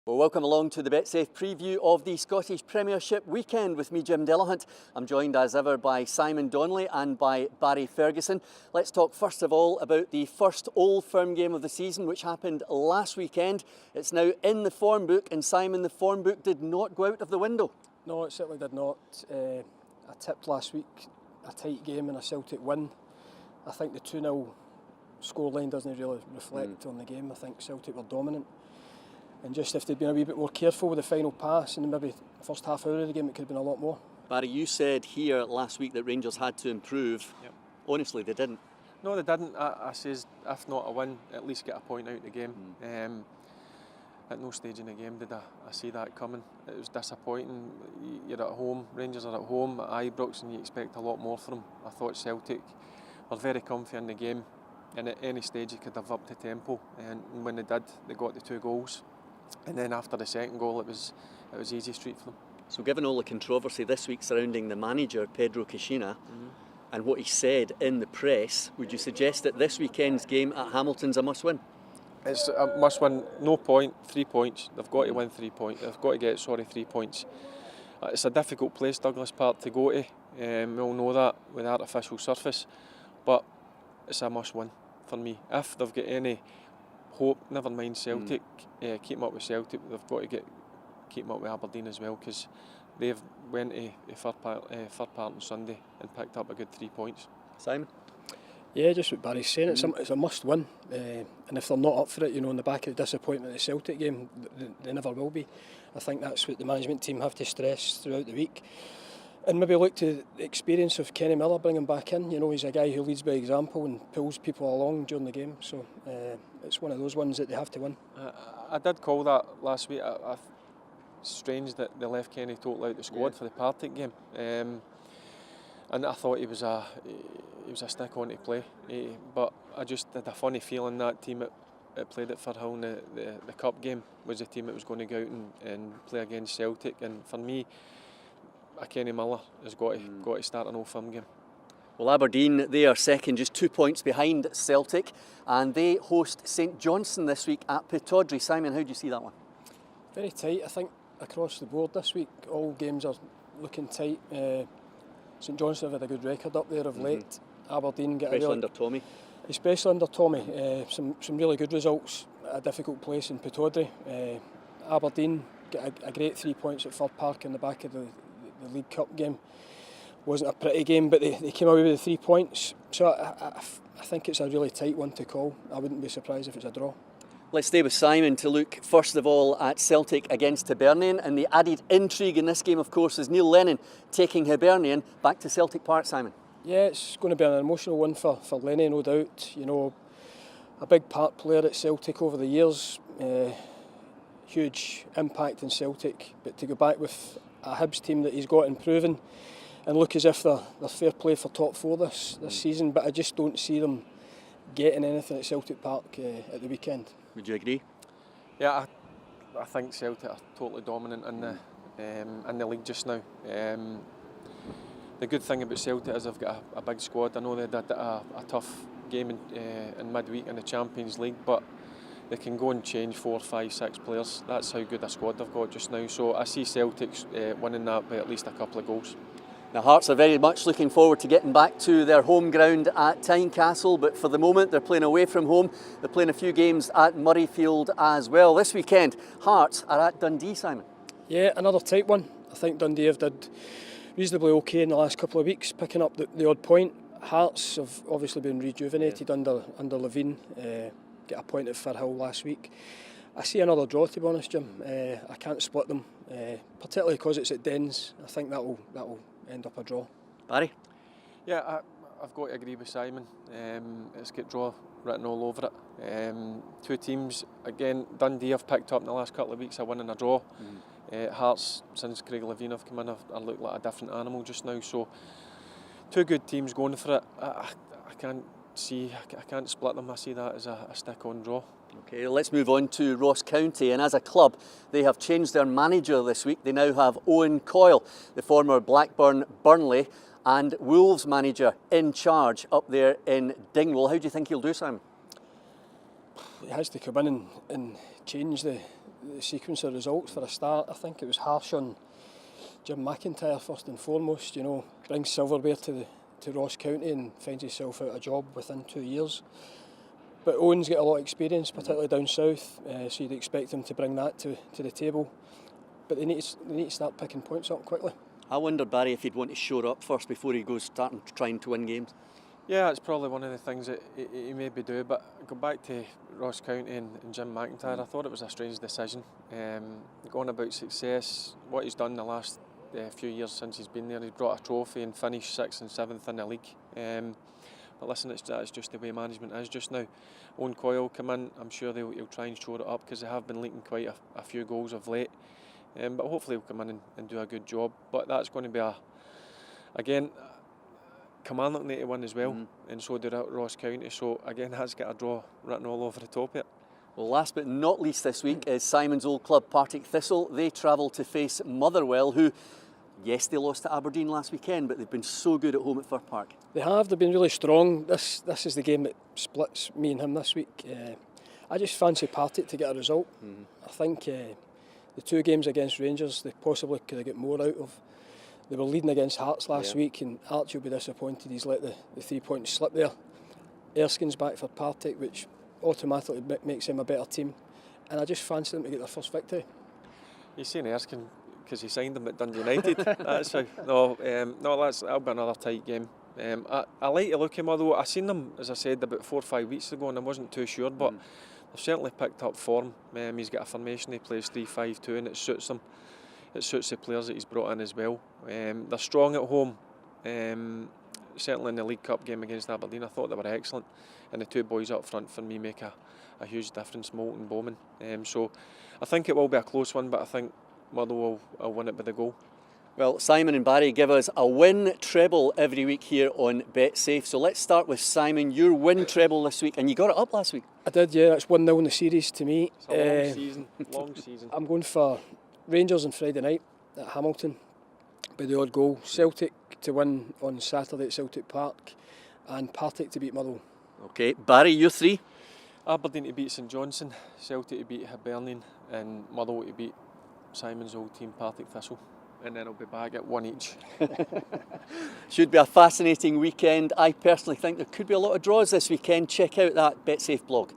Well, welcome along to the BetSafe preview of the Scottish Premiership weekend with me, Jim Dillahunt. I'm joined as ever by Simon Donnelly and by Barry Ferguson. Let's talk first of all about the first Old Firm game of the season, which happened last weekend. It's now in the form book, and Simon, the form book did not go out of the window. No, it certainly did not. I tipped last week a tight game and a Celtic win. I think the 2-0 scoreline doesn't really reflect on the game. I think Celtic were dominant. And just if they'd been a wee bit more careful with the final pass and maybe the first half hour of the game, it could have been a lot more. Barry, you said here last week that Rangers had to improve. Yep. Honestly, they didn't. No, they didn't. I says, if not a win, at least get a point out of the game. At no stage in the game did I see that coming. It was disappointing. You're at home, Rangers are at home at Ibrox, and you expect a lot more from them. I thought Celtic were very comfy in the game, and at any stage it could have upped the tempo. And when they did, they got the 2 goals. And then after the second goal, it was easy street for them. So given all the controversy this week surrounding the manager, Pedro Caixinha, and what he said in the press, would you suggest that this weekend's game at Hamilton's a must-win? It's a must-win, no point, 3 points. They've got to win 3 points. They've got to get, 3 points. It's a difficult place, Douglas Park, to go to. We all know that with the artificial surface. But it's a must-win for me. If they've got any hope, never mind Celtic, keep them up with Celtic. They've got to keep them up with Aberdeen as well, because they've went to Fir Park on Sunday and picked up a good 3 points. Simon? Yeah, just what Barry's saying, it's a must win, and if they're not up for it, in the back of the disappointment of the Celtic game, they never will be. I think that's what the management team have to stress throughout the week. And maybe look to the experience of Kenny Miller, bring him back in. He's a guy who leads by example and pulls people along during the game. So it's one of those ones that they have to win. I did call that last week. Strange that they left Kenny totally out the squad for the Partick game. And I thought he was a stick on to play. But I just had a funny feeling that team that played at Firhill in the cup game was the team that was going to go out and play against Celtic. And for me, Kenny Miller has got to start an Old Firm game. Well, Aberdeen, they are second, just 2 points behind Celtic, and they host St Johnstone this week at Pittodrie. Simon, how do you see that one? Very tight, I think, across the board this week. All games are looking tight. St Johnstone have had a good record up there of late. Aberdeen get especially under Tommy. Especially under Tommy. Some really good results at a difficult place in Pittodrie. Aberdeen get a great 3 points at Fir Park in the back of the League Cup game. Wasn't a pretty game, but they came away with the 3 points. So I think it's a really tight one to call. I wouldn't be surprised if it's a draw. Let's stay with Simon to look first of all at Celtic against Hibernian, and the added intrigue in this game, of course, is Neil Lennon taking Hibernian back to Celtic Park. Simon? Yeah, it's going to be an emotional one for Lenny, no doubt. A big part player at Celtic over the years, huge impact in Celtic, but to go back with a Hibs team that he's got improving and look as if they're fair play for top 4 this season, but I just don't see them getting anything at Celtic Park at the weekend. Would you agree? Yeah, I think Celtic are totally dominant in the league just now. The good thing about Celtic is they've got a big squad. I know they did a tough game in midweek in the Champions League, but they can go and change 4, 5, 6 players. That's how good a squad they've got just now. So I see Celtic winning that by at least a couple of goals. The Hearts are very much looking forward to getting back to their home ground at Tynecastle, but for the moment they're playing away from home. They're playing a few games at Murrayfield as well. This weekend, Hearts are at Dundee, Simon. Yeah, another tight one. I think Dundee have did reasonably okay in the last couple of weeks, picking up the odd point. Hearts have obviously been rejuvenated under Levine. Get a point at Firhill last week. I see another draw, to be honest, Jim. I can't split them, particularly because it's at Dens. I think that will end up a draw. Barry? Yeah, I've got to agree with Simon. It's got draw written all over it. 2 teams, again, Dundee have picked up in the last couple of weeks a win and a draw. Hearts, since Craig Levine have come in, have looked like a different animal just now. So 2 good teams going for it. I can't split them. I see that as a stick-on draw. Okay, let's move on to Ross County, and as a club they have changed their manager this week. They now have Owen Coyle, the former Blackburn, Burnley and Wolves manager, in charge up there in Dingwall. How do you think he'll do, Simon? He has to come in and change the the sequence of results for a start. I think it was harsh on Jim McIntyre first and foremost. You know, brings silverware to Ross County and finds himself out a job within 2 years. But Owen's got a lot of experience, particularly down south, so you'd expect him to bring that to the table. But they need to start picking points up quickly. I wonder, Barry, if he'd want to shore up first before he goes starting trying to win games. Yeah, it's probably one of the things that he maybe do. But go back to Ross County and Jim McIntyre, I thought it was a strange decision. Going about success, what he's done the last few years since he's been there, he's brought a trophy and finished 6th and 7th in the league. But listen, it's just the way management is just now. Owen Coyle will come in, I'm sure he'll try and shore it up because they have been leaking quite a few goals of late. But hopefully he'll come in and do a good job. But that's going to be again, Kilmarnock need to win as well, and so do Ross County. So again, that's got a draw written all over the top of it. Well, last but not least this week is Simon's old club, Partick Thistle. They travel to face Motherwell, who, yes, they lost to Aberdeen last weekend, but they've been so good at home at Fir Park. They've been really strong. This is the game that splits me and him this week. I just fancy Partick to get a result. I think the 2 games against Rangers, they possibly could have got more out of. They were leading against Hearts last week, and Archie will be disappointed he's let the 3 points slip there. Erskine's back for Partick, which automatically makes him a better team, and I just fancy them to get their first victory. You're saying Erskine because he signed him at Dundee United. That's how. No, that'll be another tight game. I like to look at him, although I seen them, as I said, about 4 or 5 weeks ago, and I wasn't too sure, but they've certainly picked up form. He's got a formation, he plays 3-5-2, and it suits him. It suits the players that he's brought in as well. They're strong at home. Certainly in the League Cup game against Aberdeen, I thought they were excellent. And the 2 boys up front for me make a huge difference, Moult and Bowman. So I think it will be a close one, but I think Motherwell will win it by the goal. Well, Simon and Barry give us a win treble every week here on BetSafe. So let's start with Simon, your win treble this week, and you got it up last week. I did, yeah. It's 1-0 in the series to me. It's a long season. Long season. I'm going for Rangers on Friday night at Hamilton by the odd goal. Celtic to win on Saturday at Celtic Park, and Partick to beat Motherwell. Okay, Barry, your 3? Aberdeen to beat St Johnstone, Celtic to beat Hibernian, and Motherwell to beat Simon's old team, Partick Thistle. And then I'll be back at 1 each. Should be a fascinating weekend. I personally think there could be a lot of draws this weekend. Check out that BetSafe blog.